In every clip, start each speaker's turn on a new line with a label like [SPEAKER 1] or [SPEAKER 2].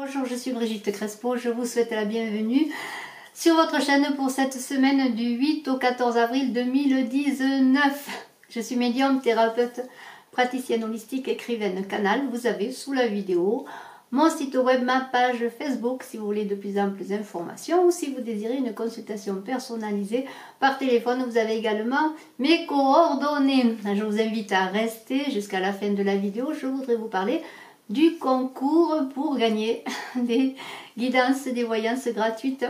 [SPEAKER 1] Bonjour, je suis Brigitte Crespo, je vous souhaite la bienvenue sur votre chaîne pour cette semaine du 8 au 14 avril 2019. Je suis médium, thérapeute, praticienne holistique, écrivaine, canal. Vous avez sous la vidéo mon site web, ma page Facebook si vous voulez de plus amples informations ou si vous désirez une consultation personnalisée par téléphone. Vous avez également mes coordonnées. Je vous invite à rester jusqu'à la fin de la vidéo. Je voudrais vous parler du concours pour gagner des guidances, des voyances gratuites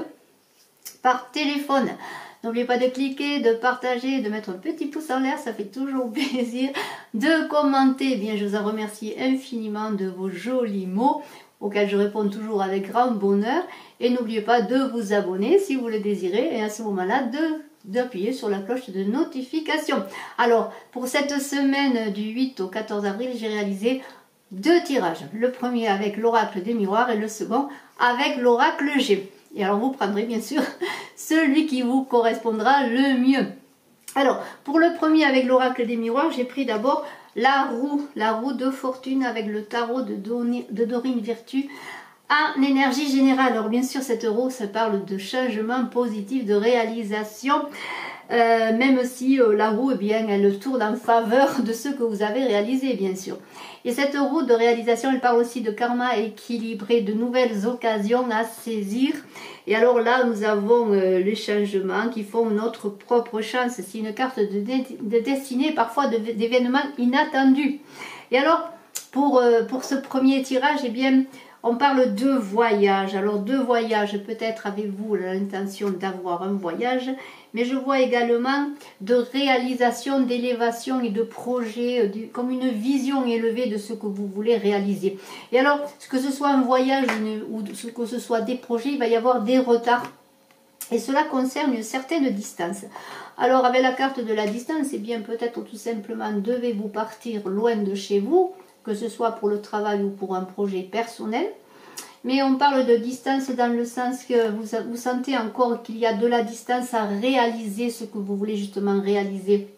[SPEAKER 1] par téléphone. N'oubliez pas de cliquer, de partager, de mettre un petit pouce en l'air, ça fait toujours plaisir. De commenter, bien je vous en remercie infiniment de vos jolis mots auxquels je réponds toujours avec grand bonheur. Et n'oubliez pas de vous abonner si vous le désirez et à ce moment-là d'appuyer sur la cloche de notification. Alors, pour cette semaine du 8 au 14 avril, j'ai réalisé deux tirages. Le premier avec l'oracle des miroirs et le second avec l'oracle G. Et alors vous prendrez bien sûr celui qui vous correspondra le mieux. Alors pour le premier avec l'oracle des miroirs, j'ai pris d'abord la roue de fortune avec le tarot de Dorine Virtue en énergie générale. Alors bien sûr cette roue, ça parle de changement positif, de réalisation. Même si la roue, eh bien, elle tourne en faveur de ce que vous avez réalisé, bien sûr. Et cette roue de réalisation, elle parle aussi de karma équilibré, de nouvelles occasions à saisir. Et alors là, nous avons les changements qui font notre propre chance. C'est une carte de destinée, parfois d'événements inattendus. Et alors, pour ce premier tirage, eh bien, on parle de voyage. Alors de voyage, peut-être avez-vous l'intention d'avoir un voyage, mais je vois également de réalisation, d'élévation et de projet, comme une vision élevée de ce que vous voulez réaliser. Et alors, que ce soit un voyage ou que ce soit des projets, il va y avoir des retards. Et cela concerne une certaine distance. Alors avec la carte de la distance, eh bien peut-être tout simplement devez-vous partir loin de chez vous, que ce soit pour le travail ou pour un projet personnel. Mais on parle de distance dans le sens que vous sentez encore qu'il y a de la distance à réaliser ce que vous voulez justement réaliser.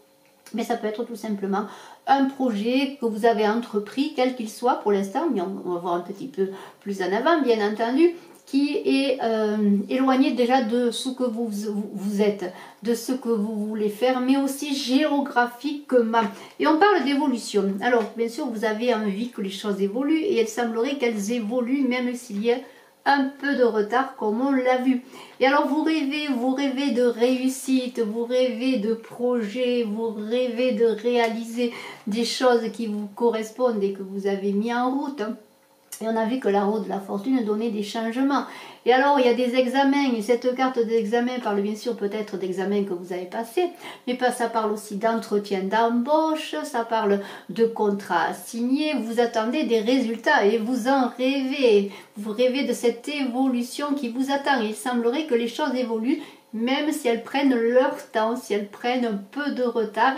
[SPEAKER 1] Mais ça peut être tout simplement un projet que vous avez entrepris, quel qu'il soit pour l'instant, mais on va voir un petit peu plus en avant, bien entendu, qui est éloigné déjà de ce que vous êtes, de ce que vous voulez faire, mais aussi géographiquement. Et on parle d'évolution. Alors, bien sûr, vous avez envie que les choses évoluent, et il semblerait qu'elles évoluent, même s'il y a un peu de retard, comme on l'a vu. Et alors, vous rêvez de réussite, vous rêvez de projets, vous rêvez de réaliser des choses qui vous correspondent et que vous avez mis en route. Et on a vu que la roue de la fortune donnait des changements. Et alors, il y a des examens. Et cette carte d'examen parle bien sûr peut-être d'examens que vous avez passés. Mais ça parle aussi d'entretien d'embauche. Ça parle de contrats à signer. Vous attendez des résultats et vous en rêvez. Vous rêvez de cette évolution qui vous attend. Et il semblerait que les choses évoluent, même si elles prennent leur temps, si elles prennent un peu de retard.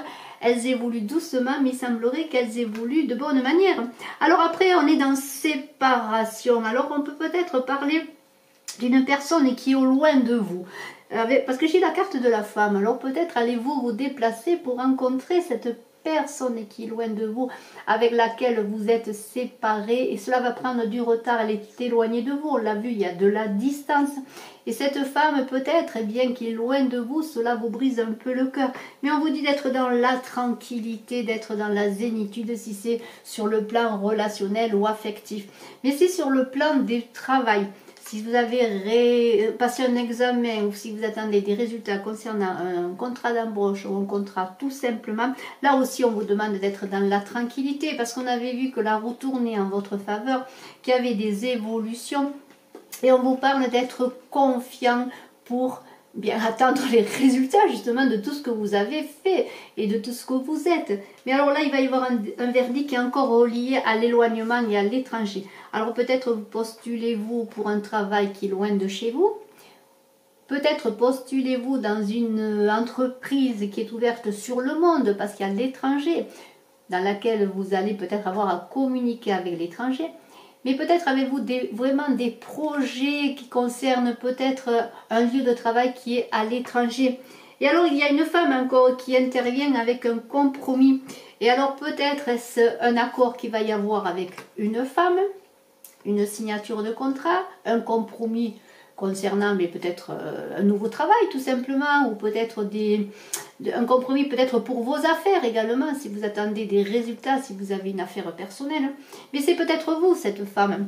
[SPEAKER 1] Elles évoluent doucement, mais il semblerait qu'elles évoluent de bonne manière. Alors après, on est dans séparation. Alors on peut peut-être parler d'une personne qui est au loin de vous. Parce que j'ai la carte de la femme. Alors peut-être allez-vous vous déplacer pour rencontrer cette personne qui est loin de vous, avec laquelle vous êtes séparés, et cela va prendre du retard, elle est éloignée de vous, on l'a vu, il y a de la distance, et cette femme peut-être, eh bien qui est loin de vous, cela vous brise un peu le cœur, mais on vous dit d'être dans la tranquillité, d'être dans la zénitude, si c'est sur le plan relationnel ou affectif, mais si sur le plan du travail, si vous avez passé un examen ou si vous attendez des résultats concernant un contrat d'embauche ou un contrat tout simplement, là aussi on vous demande d'être dans la tranquillité parce qu'on avait vu que la roue tournait en votre faveur, qu'il y avait des évolutions et on vous parle d'être confiant pour bien attendre les résultats justement de tout ce que vous avez fait et de tout ce que vous êtes. Mais alors là, il va y avoir un verdict qui est encore relié à l'éloignement et à l'étranger. Alors peut-être postulez-vous pour un travail qui est loin de chez vous. Peut-être postulez-vous dans une entreprise qui est ouverte sur le monde parce qu'il y a l'étranger, dans laquelle vous allez peut-être avoir à communiquer avec l'étranger. Mais peut-être avez-vous vraiment des projets qui concernent peut-être un lieu de travail qui est à l'étranger. Et alors il y a une femme encore qui intervient avec un compromis. Et alors peut-être est-ce un accord qu'il va y avoir avec une femme. une signature de contrat, un compromis concernant mais peut-être un nouveau travail tout simplement, ou peut-être un compromis peut-être pour vos affaires également, si vous attendez des résultats, si vous avez une affaire personnelle. Mais c'est peut-être vous, cette femme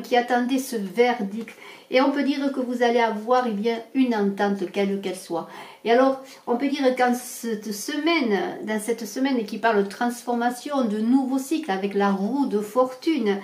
[SPEAKER 1] qui attendait ce verdict. Et on peut dire que vous allez avoir une entente, quelle qu'elle soit. Et alors, on peut dire qu'en dans cette semaine qui parle de transformation, de nouveau cycle, avec la roue de fortune,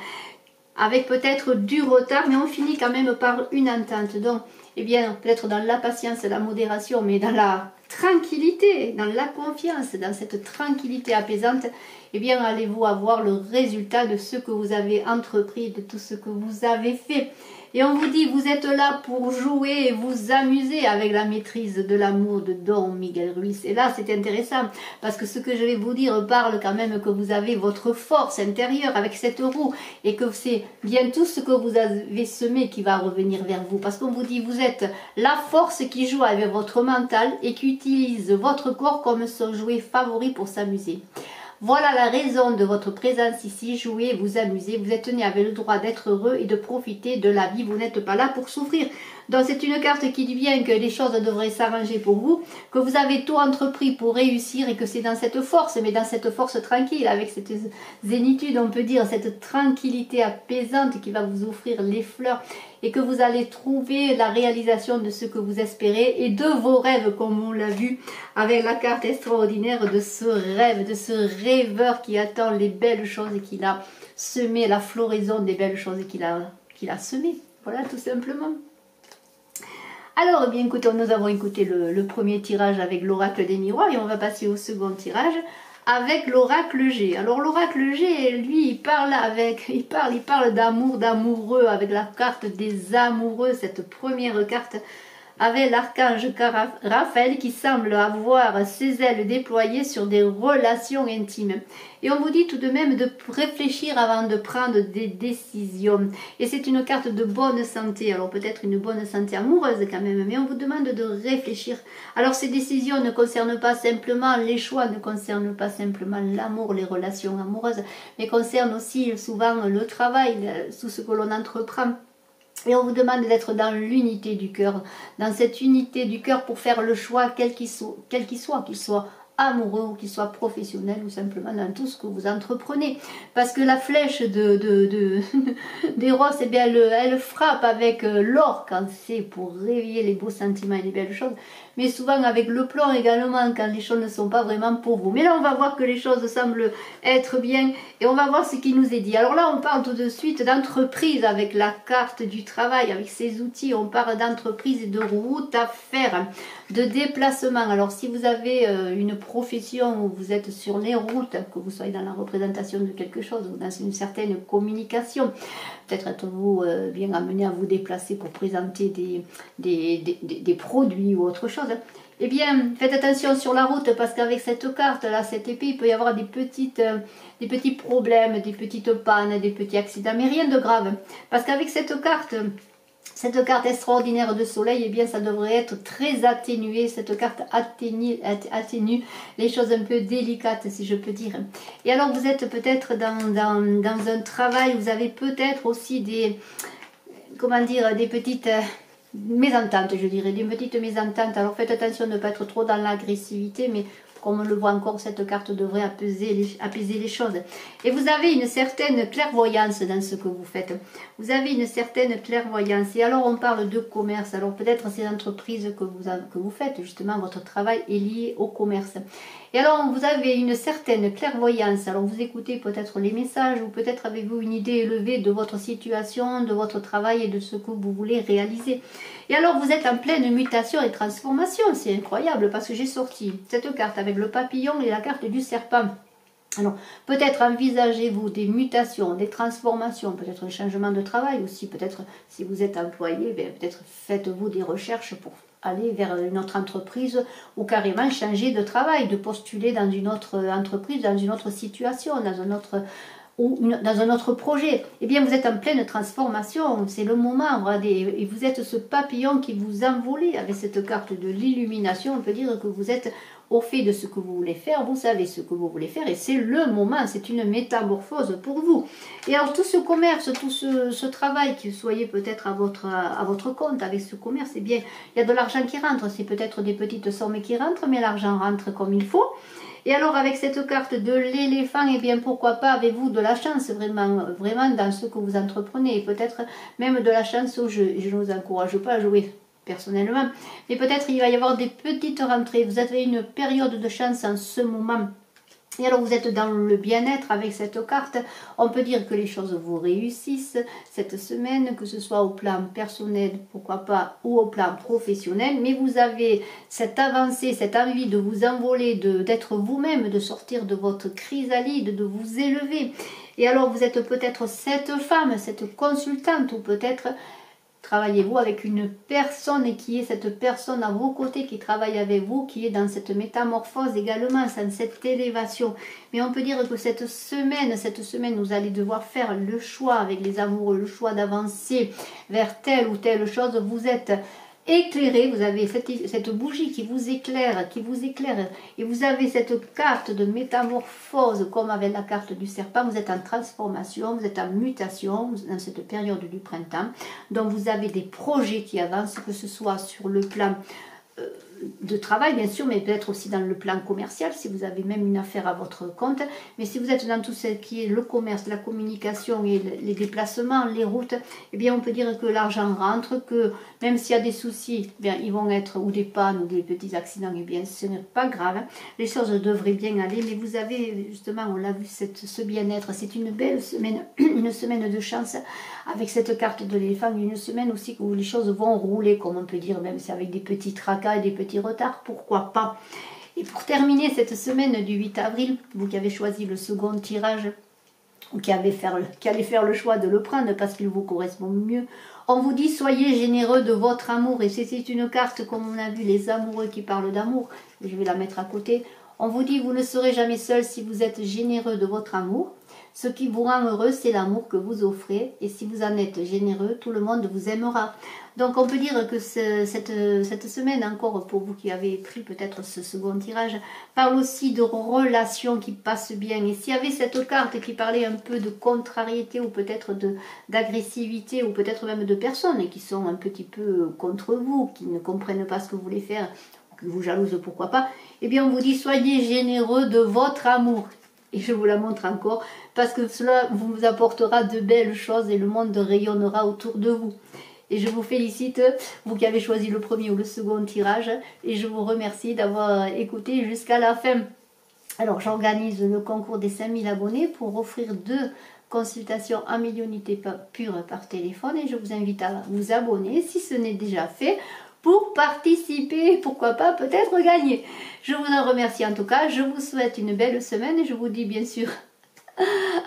[SPEAKER 1] avec peut-être du retard, mais on finit quand même par une entente. Donc, peut-être dans la patience, la modération, mais dans la tranquillité, dans la confiance, dans cette tranquillité apaisante, allez-vous avoir le résultat de ce que vous avez entrepris, de tout ce que vous avez fait. Et on vous dit, vous êtes là pour jouer et vous amuser avec la maîtrise de l'amour de Don Miguel Ruiz. Et là, c'est intéressant, parce que ce que je vais vous dire parle quand même que vous avez votre force intérieure avec cette roue, et que c'est bien tout ce que vous avez semé qui va revenir vers vous. Parce qu'on vous dit, vous êtes la force qui joue avec votre mental et qui utilise votre corps comme son jouet favori pour s'amuser. Voilà la raison de votre présence ici, jouez, vous amusez, vous êtes né avec le droit d'être heureux et de profiter de la vie, vous n'êtes pas là pour souffrir. Donc c'est une carte qui dit bien que les choses devraient s'arranger pour vous, que vous avez tout entrepris pour réussir et que c'est dans cette force, mais dans cette force tranquille, avec cette zénitude, on peut dire, cette tranquillité apaisante qui va vous offrir les fleurs, et que vous allez trouver la réalisation de ce que vous espérez et de vos rêves, comme on l'a vu avec la carte extraordinaire de ce rêve, de ce rêveur qui attend les belles choses et qui a semé la floraison des belles choses qu'il a semées. Voilà, tout simplement. Alors, écoutez, nous avons écouté le premier tirage avec l'oracle des miroirs et on va passer au second tirage avec l'oracle G. Alors l'oracle G, lui, il parle d'amour, d'amoureux, avec la carte des amoureux, cette première carte avec l'archange Raphaël qui semble avoir ses ailes déployées sur des relations intimes. Et on vous dit tout de même de réfléchir avant de prendre des décisions. Et c'est une carte de bonne santé, alors peut-être une bonne santé amoureuse quand même, mais on vous demande de réfléchir. Alors ces décisions ne concernent pas simplement les choix, ne concernent pas simplement l'amour, les relations amoureuses, mais concernent aussi souvent le travail, tout ce que l'on entreprend. Et on vous demande d'être dans l'unité du cœur, dans cette unité du cœur pour faire le choix, quel qu'il soit amoureux ou qu'il soit professionnel ou simplement dans tout ce que vous entreprenez. Parce que la flèche d'Eros, elle frappe avec l'or quand c'est pour réveiller les beaux sentiments et les belles choses, mais souvent avec le plomb également quand les choses ne sont pas vraiment pour vous. Mais là on va voir que les choses semblent être bien et on va voir ce qui nous est dit. Alors là on parle tout de suite d'entreprise avec la carte du travail, avec ses outils, on parle d'entreprise et de route à faire, de déplacement. Alors si vous avez une profession où vous êtes sur les routes, que vous soyez dans la représentation de quelque chose ou dans une certaine communication, peut-être êtes-vous bien amené à vous déplacer pour présenter des produits ou autre chose. Eh bien, faites attention sur la route parce qu'avec cette carte, là, cette épée, il peut y avoir des petits problèmes, des petites pannes, des petits accidents, mais rien de grave. Parce qu'avec cette carte extraordinaire de soleil, eh bien ça devrait être très atténué, cette carte atténue les choses un peu délicates si je peux dire. Et alors vous êtes peut-être dans un travail, vous avez peut-être aussi des petites mésententes, je dirais, des petites mésententes. Alors faites attention de ne pas être trop dans l'agressivité, mais comme on le voit encore, cette carte devrait apaiser les choses. Et vous avez une certaine clairvoyance dans ce que vous faites. Vous avez une certaine clairvoyance. Et alors, on parle de commerce. Alors, peut-être ces entreprises que vous faites, justement, votre travail est lié au commerce. Et alors, vous avez une certaine clairvoyance. Alors, vous écoutez peut-être les messages ou peut-être avez-vous une idée élevée de votre situation, de votre travail et de ce que vous voulez réaliser. Et alors, vous êtes en pleine mutation et transformation. C'est incroyable parce que j'ai sorti cette carte avec le papillon et la carte du serpent. Alors, peut-être envisagez-vous des mutations, des transformations, peut-être un changement de travail aussi, peut-être si vous êtes employé, peut-être faites-vous des recherches pour aller vers une autre entreprise ou carrément changer de travail, de postuler dans une autre entreprise, dans une autre situation, dans un autre projet. Eh bien, vous êtes en pleine transformation, c'est le moment, et vous êtes ce papillon qui vous envolez avec cette carte de l'illumination. On peut dire que vous êtes au fait de ce que vous voulez faire, vous savez ce que vous voulez faire et c'est le moment, c'est une métamorphose pour vous. Et alors tout ce commerce, tout ce travail, que vous soyez peut-être à votre compte avec ce commerce, eh bien, il y a de l'argent qui rentre, c'est peut-être des petites sommes qui rentrent, mais l'argent rentre comme il faut. Et alors avec cette carte de l'éléphant, eh bien pourquoi pas avez-vous de la chance vraiment dans ce que vous entreprenez, et peut-être même de la chance au jeu. Je ne vous encourage pas à jouer personnellement, mais peut-être il va y avoir des petites rentrées, vous avez une période de chance en ce moment. Et alors vous êtes dans le bien-être avec cette carte, on peut dire que les choses vous réussissent cette semaine, que ce soit au plan personnel, pourquoi pas, ou au plan professionnel, mais vous avez cette avancée, cette envie de vous envoler, d'être vous-même, de sortir de votre chrysalide, de vous élever. Et alors vous êtes peut-être cette femme, cette consultante, ou peut-être travaillez-vous avec une personne qui est cette personne à vos côtés, qui travaille avec vous, qui est dans cette métamorphose également, dans cette élévation. Mais on peut dire que cette semaine, vous allez devoir faire le choix avec les amoureux, le choix d'avancer vers telle ou telle chose. Vous êtes éclairé, vous avez cette bougie qui vous éclaire, et vous avez cette carte de métamorphose, comme avec la carte du serpent, vous êtes en transformation, vous êtes en mutation dans cette période du printemps, donc vous avez des projets qui avancent, que ce soit sur le plan de travail bien sûr, mais peut-être aussi dans le plan commercial, si vous avez même une affaire à votre compte, mais si vous êtes dans tout ce qui est le commerce, la communication et les déplacements, les routes, eh bien on peut dire que l'argent rentre, que même s'il y a des soucis, eh bien ils vont être, ou des pannes, ou des petits accidents, eh bien ce n'est pas grave, les choses devraient bien aller, mais vous avez justement, on l'a vu, ce bien-être, c'est une belle semaine, une semaine de chance, avec cette carte de l'éléphant, une semaine aussi où les choses vont rouler, comme on peut dire, même si avec des petits tracas et des petits retards, pourquoi pas. Et pour terminer cette semaine du 8 avril, vous qui avez choisi le second tirage, ou qui allez faire le choix de le prendre parce qu'il vous correspond mieux, on vous dit soyez généreux de votre amour, et c'est une carte comme on a vu, les amoureux qui parlent d'amour, je vais la mettre à côté. On vous dit vous ne serez jamais seul si vous êtes généreux de votre amour. Ce qui vous rend heureux, c'est l'amour que vous offrez. Et si vous en êtes généreux, tout le monde vous aimera. Donc on peut dire que cette semaine, encore pour vous qui avez pris peut-être ce second tirage, parle aussi de relations qui passent bien. Et s'il y avait cette carte qui parlait un peu de contrariété ou peut-être d'agressivité ou peut-être même de personnes qui sont un petit peu contre vous, qui ne comprennent pas ce que vous voulez faire, qui vous jalousent, pourquoi pas, eh bien on vous dit soyez généreux de votre amour. Et je vous la montre encore, parce que cela vous apportera de belles choses et le monde rayonnera autour de vous. Et je vous félicite, vous qui avez choisi le premier ou le second tirage, et je vous remercie d'avoir écouté jusqu'à la fin. Alors j'organise le concours des 5000 abonnés pour offrir 2 consultations en médiumnité pure par téléphone, et je vous invite à vous abonner si ce n'est déjà fait, pour participer, pourquoi pas peut-être gagner. Je vous en remercie en tout cas, je vous souhaite une belle semaine et je vous dis bien sûr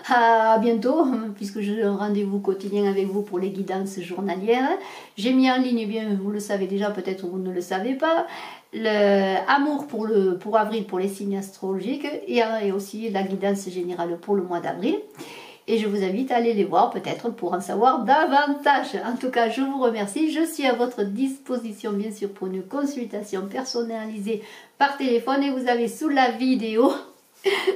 [SPEAKER 1] à bientôt, puisque j'ai un rendez-vous quotidien avec vous pour les guidances journalières. J'ai mis en ligne, eh bien vous le savez déjà, peut-être vous ne le savez pas, l'amour pour avril pour les signes astrologiques et aussi la guidance générale pour le mois d'avril. Et je vous invite à aller les voir peut-être pour en savoir davantage. En tout cas, je vous remercie. Je suis à votre disposition, bien sûr, pour une consultation personnalisée par téléphone. Et vous avez sous la vidéo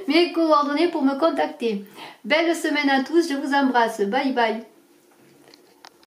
[SPEAKER 1] mes coordonnées pour me contacter. Belle semaine à tous. Je vous embrasse. Bye bye.